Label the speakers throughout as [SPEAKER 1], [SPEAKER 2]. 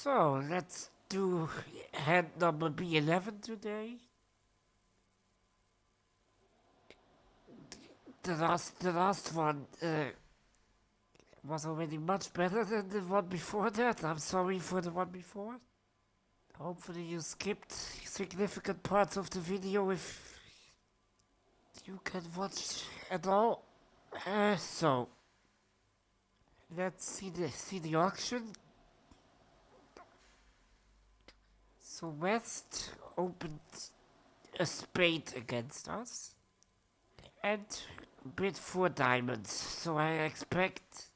[SPEAKER 1] So let's do hand number B-11 today. The last one was already much better than the one before that. I'm sorry for the one before. Hopefully you skipped significant parts of the video if you can watch at all. So let's see the auction. So West opened a spade against us and bid 4 diamonds. So I expect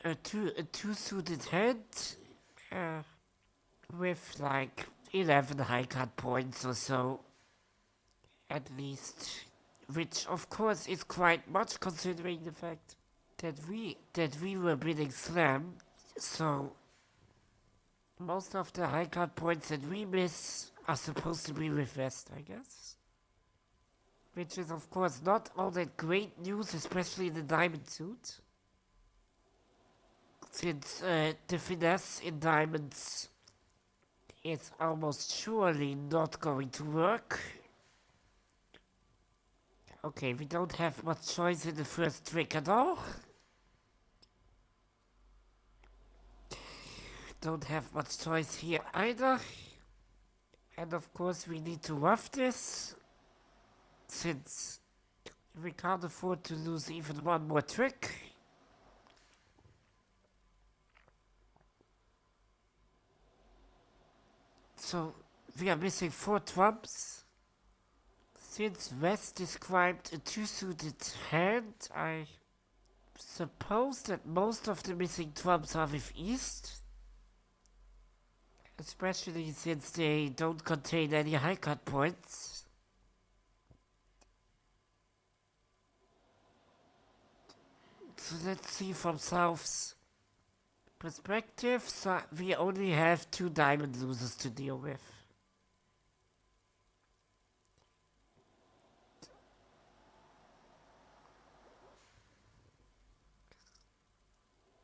[SPEAKER 1] a two suited hand uh, with like 11 high card points or so, at least, which of course is quite much considering the fact that we were bidding slam. So most of the high card points that we miss are supposed to be with West, I guess. Which is of course not all that great news, especially in the diamond suit, since the finesse in diamonds is almost surely not going to work. Okay, we don't have much choice in the first trick at all. Don't have much choice here either. And of course we need to rough this, since we can't afford to lose even one more trick. So we are missing 4 trumps. Since West described a 2-suited hand, I suppose that most of the missing trumps are with East. Especially since they don't contain any high cut points. So let's see from South's perspective. So we only have 2 diamond losers to deal with.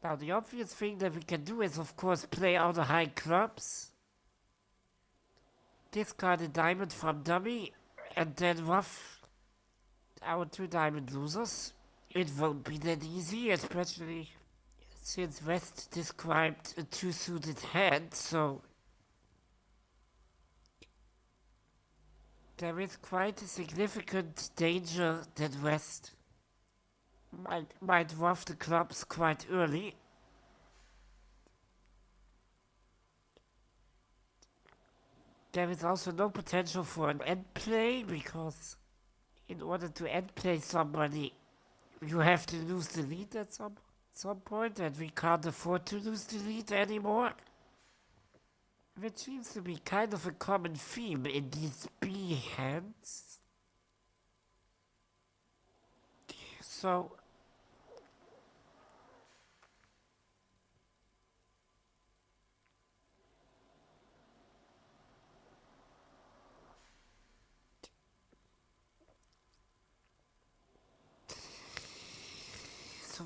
[SPEAKER 1] Now the obvious thing that we can do is of course play out the high clubs, discard a diamond from dummy, and then rough our 2 diamond losers. It won't be that easy, especially since West described a 2-suited hand, so there is quite a significant danger that West might rough the clubs quite early. There is also no potential for an end play, because in order to end play somebody, you have to lose the lead at some point, and we can't afford to lose the lead anymore. Which seems to be kind of a common theme in these B hands. So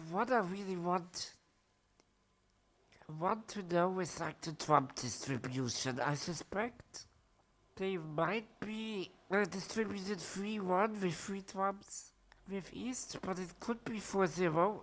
[SPEAKER 1] what I really want to know is like the trump distribution. I suspect they might be distributed 3-1 with 3 trumps with East, but it could be 4-0.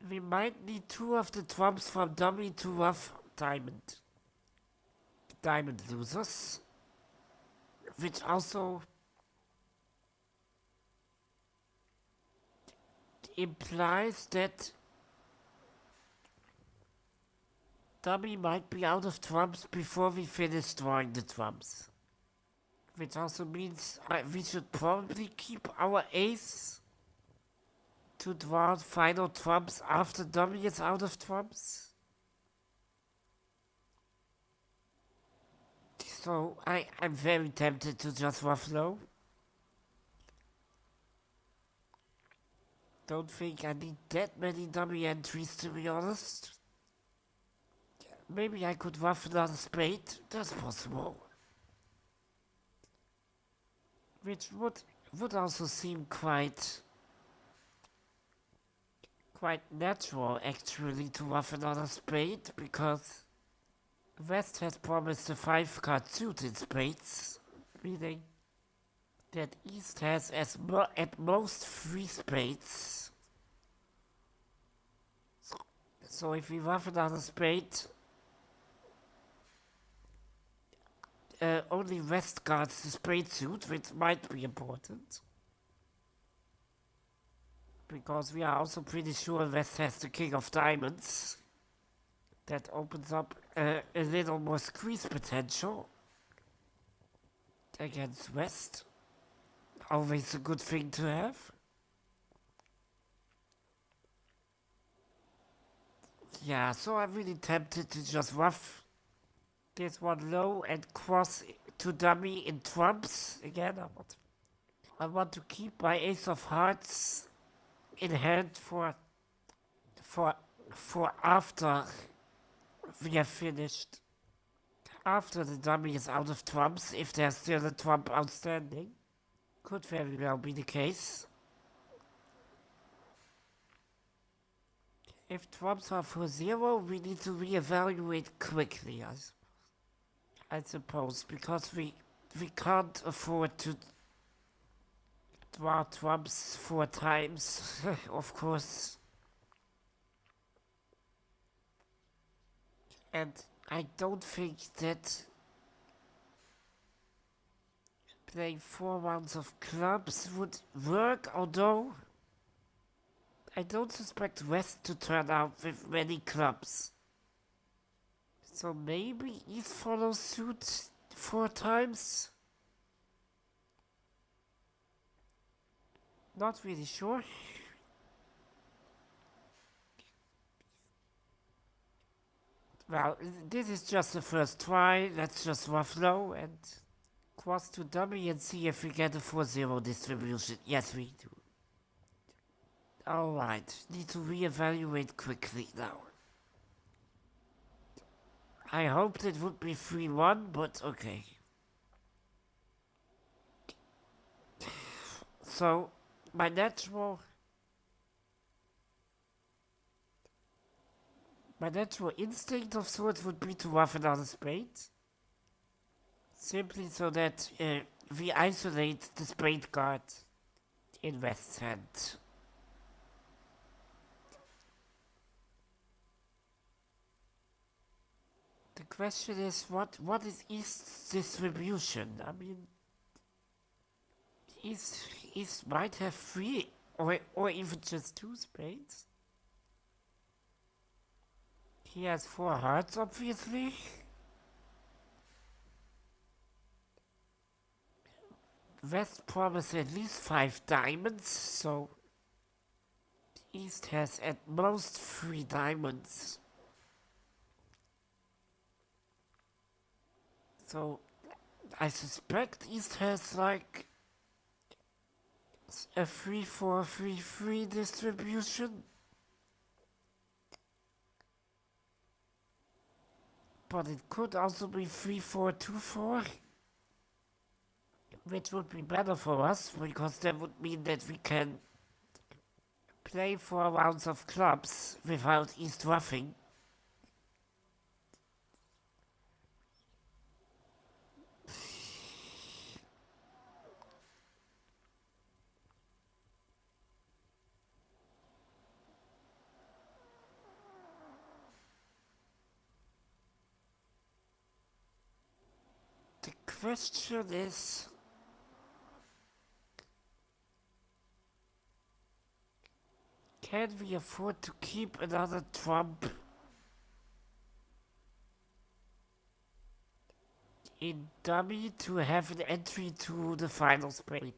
[SPEAKER 1] We might need 2 of the trumps from dummy to rough diamond losers, which also implies that dummy might be out of trumps before we finish drawing the trumps. Which also means we should probably keep our ace to draw final trumps after dummy is out of trumps. So I'm very tempted to just Ruffalo. Don't think I need that many dummy entries, to be honest. Maybe I could ruff another spade. That's possible. Which would also seem quite natural actually to ruff another spade, because West has promised a 5-card suit in spades, meaning that East has at most 3 spades. So if we ruff another spade, only West guards the spade suit, which might be important. Because we are also pretty sure West has the king of diamonds. That opens up a little more squeeze potential against West. Always a good thing to have. Yeah, so I'm really tempted to just ruff this one low and cross to dummy in trumps. Again, I want to keep my ace of hearts in hand for after we have finished. After the dummy is out of trumps, if there's still a trump outstanding. Could very well be the case. If trumps are for 0, we need to reevaluate quickly, I suppose, because we can't afford to draw trumps 4 times, of course. And I don't think that playing 4 rounds of clubs would work, although I don't suspect West to turn out with many clubs. So maybe East follows suit 4 times? Not really sure. Well, this is just the first try. Let's just Ruffalo and cross to dummy and see if we get a 4-0 distribution. Yes, we do. Alright, need to reevaluate quickly now. I hoped it would be 3-1, but okay. So, my natural instinct of sorts would be to ruff another spade. Simply so that we isolate the spade card in West's hand. The question is, what is East's distribution? I mean, East might have 3 or even just 2 spades. He has 4 hearts, obviously. West promised at least 5 diamonds, so East has at most 3 diamonds. So I suspect East has like a 3-4-3-3 distribution. But it could also be 3-4-2-4. Which would be better for us, because that would mean that we can play 4 rounds of clubs without East ruffing. The question is, can we afford to keep another trump in dummy to have an entry to the final spade?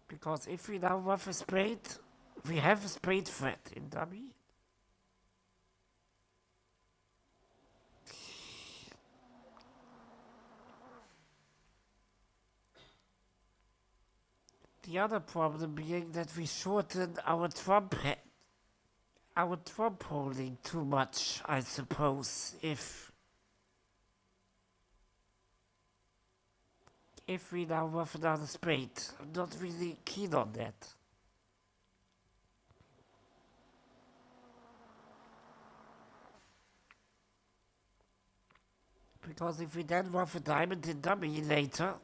[SPEAKER 1] Because if we now ruff a spade, we have a spade threat in dummy. The other problem being that we shorten our trump holding too much, I suppose, if we now have another spade. I'm not really keen on that. Because if we then have a diamond in dummy later,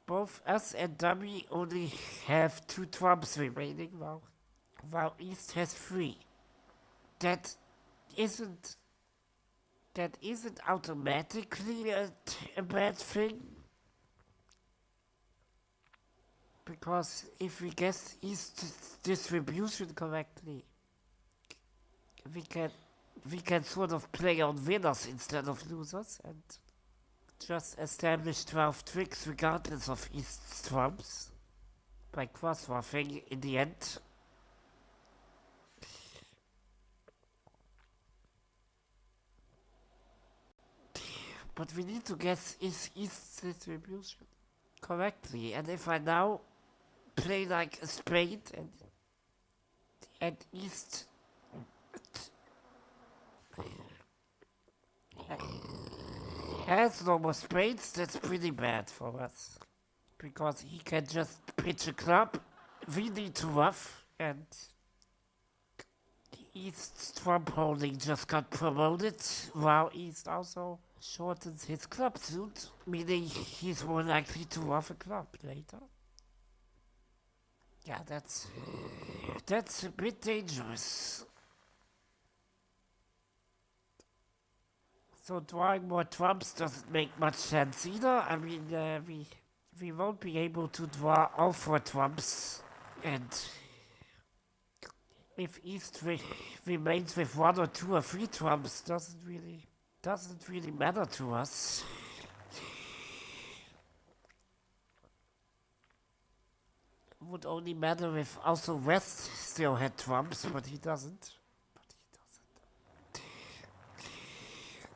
[SPEAKER 1] both us and dummy only have 2 trumps remaining, while East has 3. That isn't that isn't automatically a bad thing, because if we guess East's distribution correctly, we can sort of play on winners instead of losers and just establish 12 tricks regardless of East's trumps by cross-ruffing in the end. But we need to guess is East's distribution correctly, and if I now play like a spade and East has no more spades, that's pretty bad for us. Because he can just pitch a club, we need to ruff, and East's trump holding just got promoted, while East also shortens his club suit, meaning he's more likely to ruff a club later. Yeah, that's a bit dangerous. So drawing more trumps doesn't make much sense either. I mean, we won't be able to draw all 4 trumps, and if East remains with 1 or 2 or 3 trumps, doesn't really matter to us. Would only matter if also West still had trumps, but he doesn't.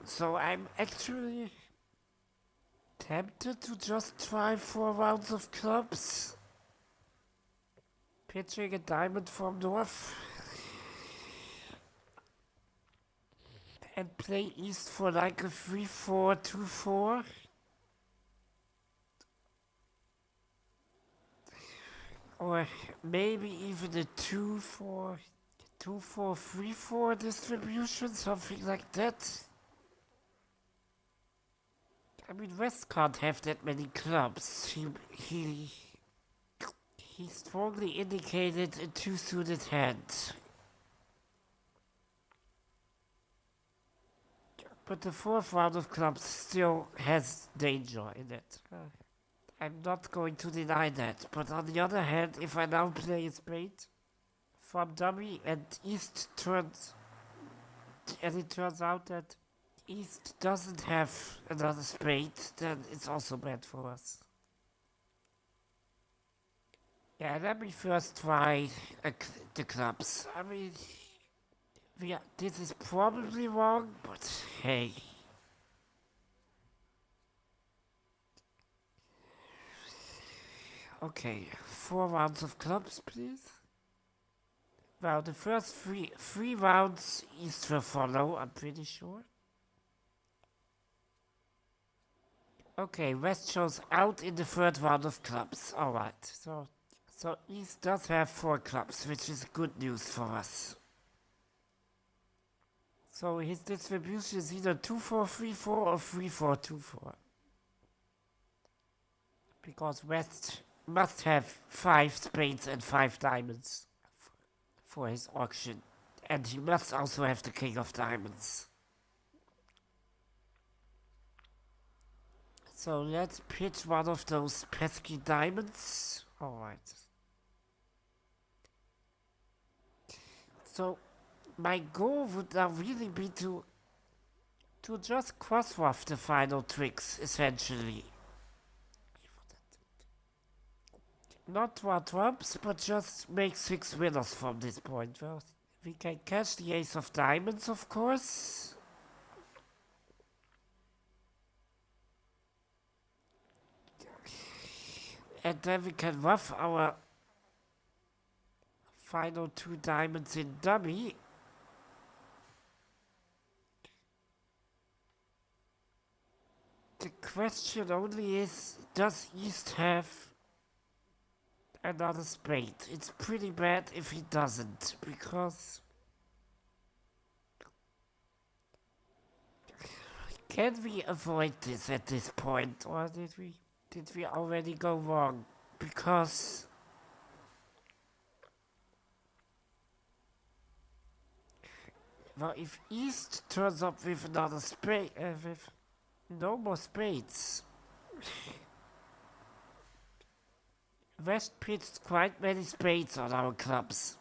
[SPEAKER 1] So I'm actually tempted to just try 4 rounds of clubs. Pitching a diamond from north. And play East for like a 3-4, 2-4. Or maybe even a 2-4, 2-4, 3-4 distribution, something like that. I mean, West can't have that many clubs. He strongly indicated a 2-suited hand. But the 4th round of clubs still has danger in it. I'm not going to deny that. But on the other hand, if I now play a spade from dummy and East turns, and it turns out that East doesn't have another spade, then it's also bad for us. Yeah, let me first try the clubs. I mean, this is probably wrong, but hey. Okay, 4 rounds of clubs, please. Well, the first three rounds East will follow, I'm pretty sure. Okay, West shows out in the 3rd round of clubs. Alright, so East does have 4 clubs, which is good news for us. So his distribution is either 2-4, 3-4 or 3-4, 2-4. Because West must have 5 spades and 5 diamonds for his auction. And he must also have the king of diamonds. So let's pitch one of those pesky diamonds. Alright. So my goal would now really be to just cross-ruff the final tricks, essentially. Not draw trumps, but just make 6 winners from this point. Well, we can catch the ace of diamonds, of course. And then we can ruff our final 2 diamonds in dummy. The question only is, does East have another spade? It's pretty bad if he doesn't, because can we avoid this at this point, or did we already go wrong? Because well, if East turns up with another spade, with no more spades, West pitched quite many spades on our clubs,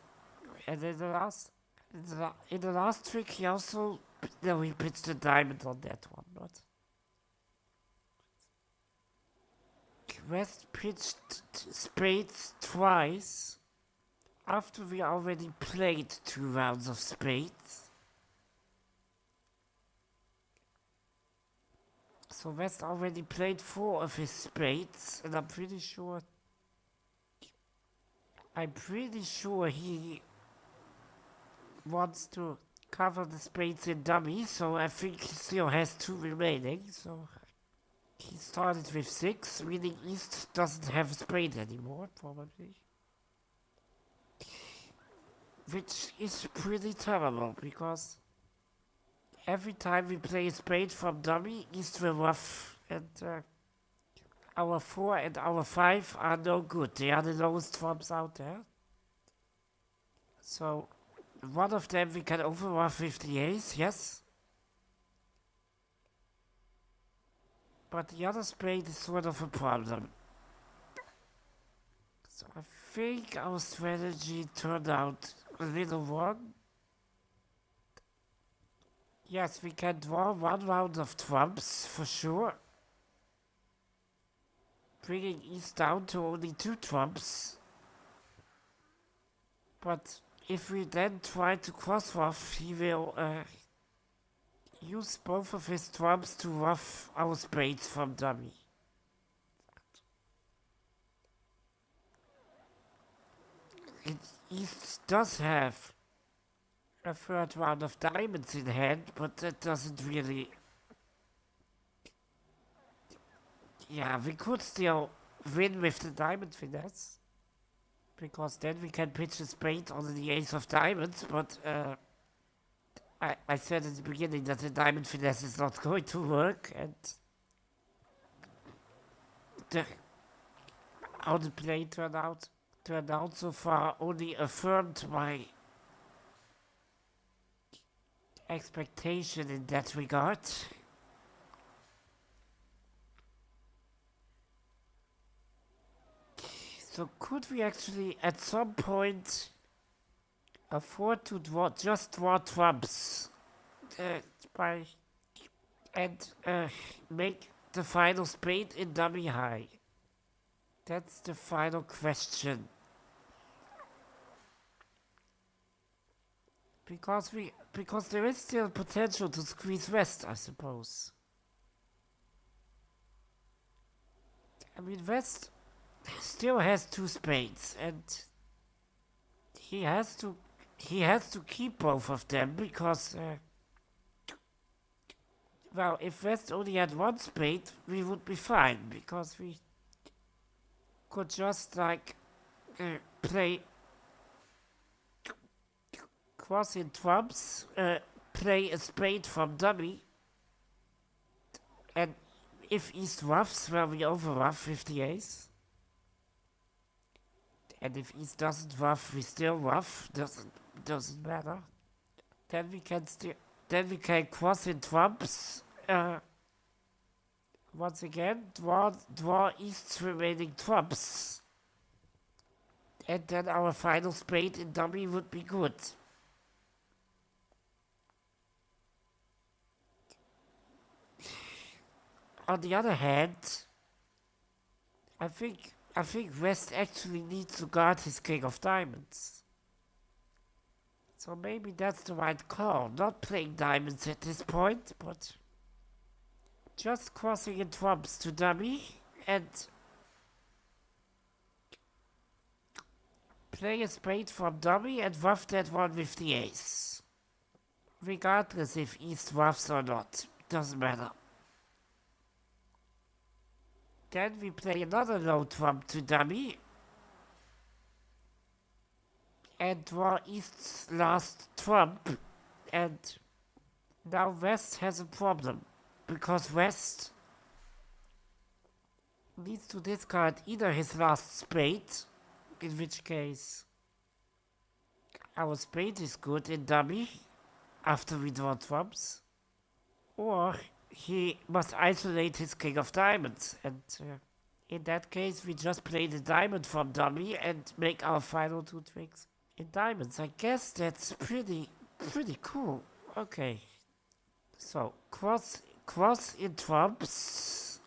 [SPEAKER 1] and in the last trick he also he pitched a diamond on that one, but West pitched spades twice after we already played 2 rounds of spades. So West already played 4 of his spades, and I'm pretty sure he wants to cover the spades in dummy, so I think he still has 2 remaining, so he started with 6, meaning East doesn't have a spade anymore, probably. Which is pretty terrible, because every time we play a spade from dummy, East will ruff, and our 4 and our 5 are no good. They are the lowest trumps out there. So, one of them we can overruff with the ace, yes. But the other spade is sort of a problem. So I think our strategy turned out a little wrong. Yes, we can draw 1 round of trumps, for sure. Bringing East down to only 2 trumps. But if we then try to cross ruff, he will use both of his trumps to ruff our spades from dummy. East does have a 3rd round of diamonds in hand, but that doesn't really... Yeah, we could still win with the diamond finesse, because then we can pitch a spade on the ace of diamonds, but I said at the beginning that the diamond finesse is not going to work, and how the play turned out so far only affirmed my expectation in that regard. So could we actually at some point afford to just draw trumps and make the final spade in dummy high? That's the final question. Because there is still potential to squeeze West, I suppose. I mean, West still has 2 spades, and he has to keep both of them, because well, if West only had 1 spade, we would be fine, because we could just like play cross in trumps, play a spade from dummy, and if East ruffs, well, we overruff with the ace. And if East doesn't ruff, we still ruff. Doesn't matter. Then we can cross in trumps. Once again, draw East's remaining trumps. And then our final spade in dummy would be good. On the other hand, I think West actually needs to guard his king of diamonds. So maybe that's the right call. Not playing diamonds at this point, but just crossing in trumps to dummy and play a spade from dummy and ruff that one with the ace. Regardless if East ruffs or not, doesn't matter. Then we play another low trump to dummy and draw East's last trump, and now West has a problem because West needs to discard either his last spade, in which case our spade is good in dummy after we draw trumps, or he must isolate his king of diamonds, and in that case we just play the diamond from dummy and make our final two tricks in diamonds. I guess that's pretty cool. Okay, so cross in trumps,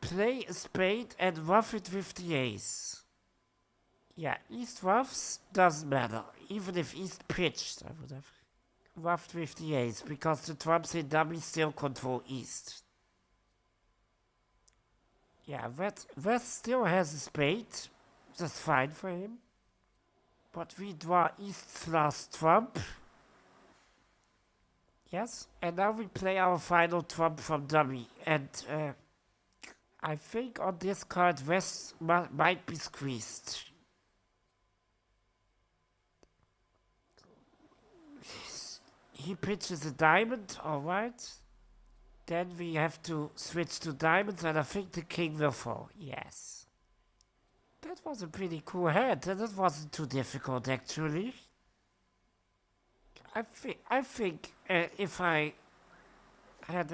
[SPEAKER 1] play a spade and ruff it with the ace. Yeah, East ruffs doesn't matter. Even if East pitched, I would have ruffed with the ace, because the trumps in dummy still control East. Yeah, West still has a spade. That's fine for him. But we draw East's last trump. Yes, and now we play our final trump from dummy. And I think on this card West might be squeezed. He pitches a diamond, alright. Then we have to switch to diamonds, and I think the king will fall. Yes. That was a pretty cool hand, and it wasn't too difficult, actually. I think if I had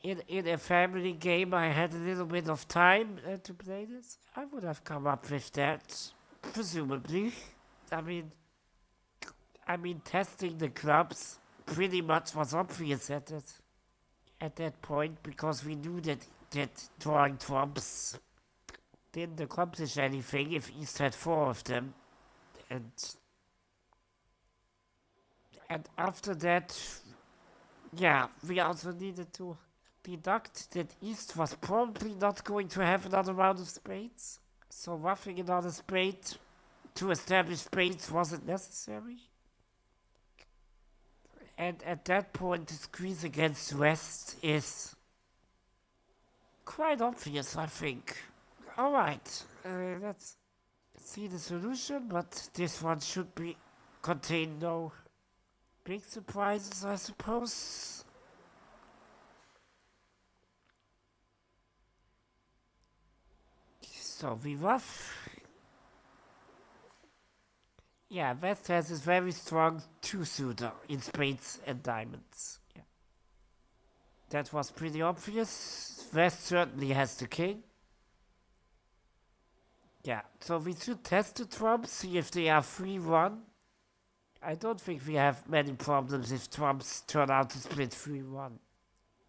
[SPEAKER 1] in a family game, I had a little bit of time to play this, I would have come up with that, presumably. I mean, testing the clubs pretty much was obvious at that point, because we knew that drawing trumps didn't accomplish anything if East had 4 of them. And after that, yeah, we also needed to deduct that East was probably not going to have another round of spades. So ruffing another spade to establish spades wasn't necessary. And at that point, the squeeze against West is quite obvious, I think. Alright, let's see the solution, but this one should contain no big surprises, I suppose. So we ruff. Yeah, West has this very strong two-suiter in spades and diamonds. Yeah. That was pretty obvious. West certainly has the king. Yeah, so we should test the trumps, see if they are 3-1. I don't think we have many problems if trumps turn out to split 3-1.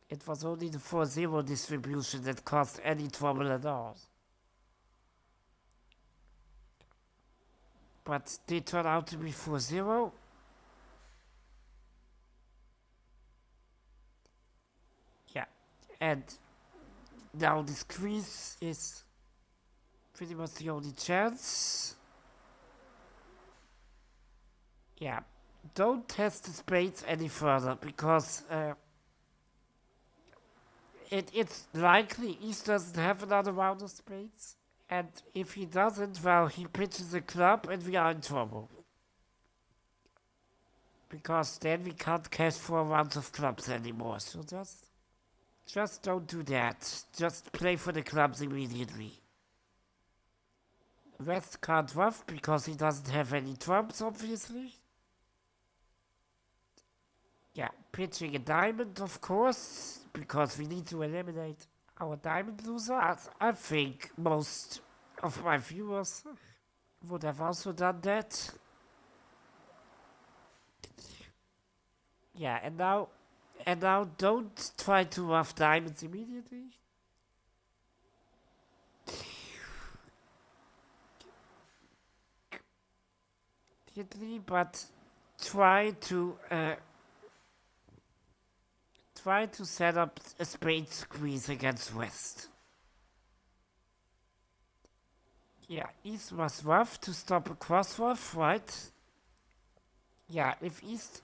[SPEAKER 1] It was only the 4-0 distribution that caused any trouble at all. But they turn out to be 4-0. Yeah, and now the squeeze is pretty much the only chance. Yeah, don't test the spades any further, because it's likely East doesn't have another round of spades. And if he doesn't, well, he pitches a club and we are in trouble. Because then we can't cash 4 rounds of clubs anymore. So just don't do that. Just play for the clubs immediately. West can't ruff because he doesn't have any trumps, obviously. Yeah, pitching a diamond, of course, because we need to eliminate our diamond loser. I think most of my viewers would have also done that. Yeah, and now don't try to ruff diamonds immediately. But try to set up a spade squeeze against West. Yeah, East was rough to stop a cross rough, right? Yeah, if East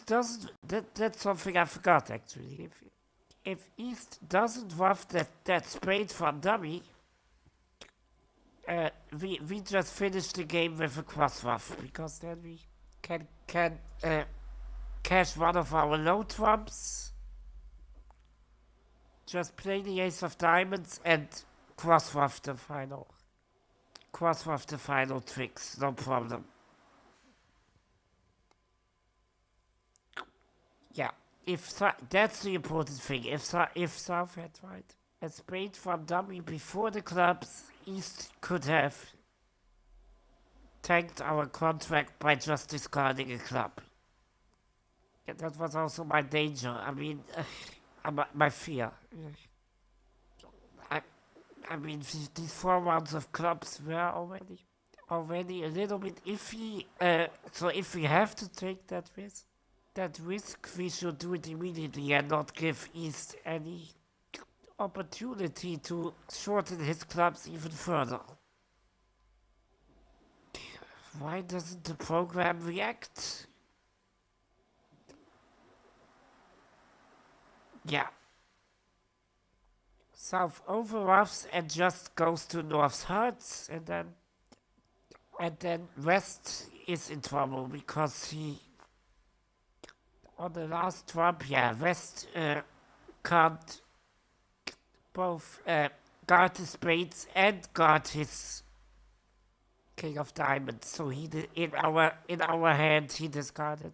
[SPEAKER 1] doesn't, that's something I forgot actually. If East doesn't rough that spade from dummy, we just finish the game with a cross rough because then we can cash one of our low trumps, just play the ace of diamonds and cross rough the final tricks, no problem. Yeah, that's the important thing. If South had right a spade from dummy before the clubs, East could have tanked our contract by just discarding a club. Yeah, that was also my danger. I mean, my fear. I, I mean, these 4 rounds of clubs were already a little bit iffy. So if we have to take that risk, we should do it immediately and not give East any opportunity to shorten his clubs even further. Why doesn't the program react? Yeah. South overruffs and just goes to North's hearts, and then West is in trouble because he on the last trump, yeah, West can't both guard his spades and guard his king of diamonds. So in our hand he discarded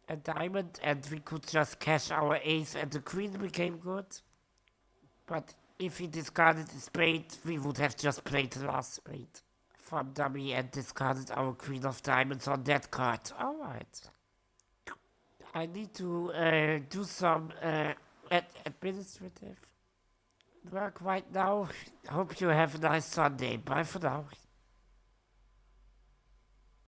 [SPEAKER 1] a diamond, and we could just cash our ace, and the queen became good. But if he discarded the spade, we would have just played the last spade from dummy and discarded our queen of diamonds on that card. All right. I need to do some administrative work right now. Hope you have a nice Sunday. Bye for now.